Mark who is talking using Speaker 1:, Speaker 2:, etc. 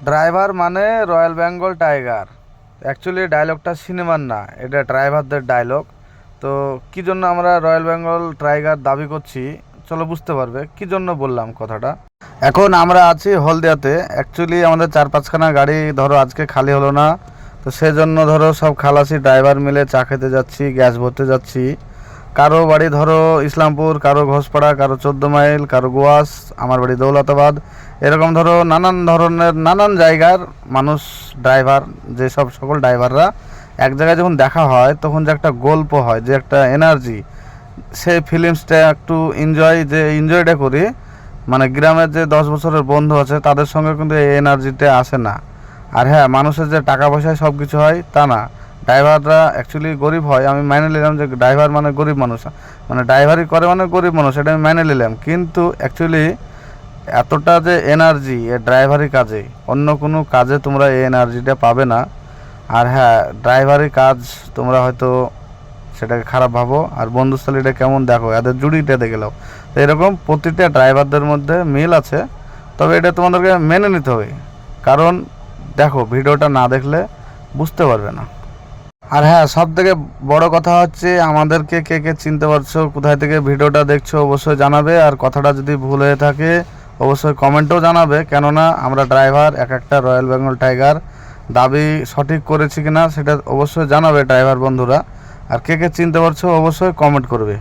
Speaker 1: Driver মানে royal Bengal tiger. Actually ডায়লগটা সিনেমার না, এটা ড্রাইভারদের ডায়লগ। তো কী জন্য আমরা রয়্যাল বেঙ্গল টাইগার দাবি করছি, চলো বুঝতে পারবে কী জন্য বললাম কথাটা। এখন আমরা আছি হলদিয়াতে। অ্যাকচুয়ালি আমাদের 4-5খানা গাড়ি ধরো আজকে খালি হলো না, তো সেজন্য ধরো সব খালাসি ড্রাইভার মিলে চা খেতে যাচ্ছি, গ্যাস ভরতে যাচ্ছি। কারো বাড়ি ধরো ইসলামপুর, কারো ঘোষপাড়া, কারো 14 মাইল, কারো গোয়াস, আমার বাড়ি দৌলতাবাদ। এরকম ধরো নানান ধরনের নানান জায়গার মানুষ ড্রাইভার, যেসব সকল ড্রাইভাররা এক জায়গায় যখন দেখা হয় তখন যে একটা গল্প হয়, যে একটা এনার্জি, সেই ফিলিংসটা একটু এনজয়টা করি। মানে গ্রামের যে 10 বছরের বন্ধু আছে তাদের সঙ্গে কিন্তু এই এনার্জিটা আসে না। আর হ্যাঁ, মানুষের যে টাকা পয়সায় সব কিছু হয় তা না, ড্রাইভাররা অ্যাকচুয়ালি গরিব হয়। আমি মেনে নিলাম যে ড্রাইভার মানে গরিব মানুষ, মানে ড্রাইভারি করে মানে গরিব মানুষ, এটা আমি মেনে নিলাম। কিন্তু অ্যাকচুয়ালি এতটা যে এনার্জি এ ড্রাইভারি কাজে, অন্য কোনো কাজে তোমরা এই এনার্জিটা পাবে না। আর হ্যাঁ, ড্রাইভারি কাজ তোমরা হয়তো সেটাকে খারাপ ভাবো, আর বন্ধুস্থলীটা কেমন দেখো, এদের জুড়িটা দেখে নাও। তো এরকম প্রতিটা ড্রাইভারদের মধ্যে মিল আছে, তবে এটা তোমাদেরকে মেনে নিতে হবে। কারণ দেখো, ভিডিওটা না দেখলে বুঝতে পারবে না। আর হ্যাঁ, সব থেকে বড় কথা হচ্ছে আমাদেরকে কে কে চিনতে পারছো, কোথায় থেকে ভিডিওটা দেখছো অবশ্যই জানাবে। আর কথাটা যদি ভুল হয়ে থাকে অবশ্যই কমেন্টেও জানাবে, কেননা আমরা ড্রাইভার এক একটা রয়্যাল বেঙ্গল টাইগার দাবি সঠিক করেছি কিনা সেটা অবশ্যই জানাবে ড্রাইভার বন্ধুরা। আর কে কে চিনতে পারছো অবশ্যই কমেন্ট করবে।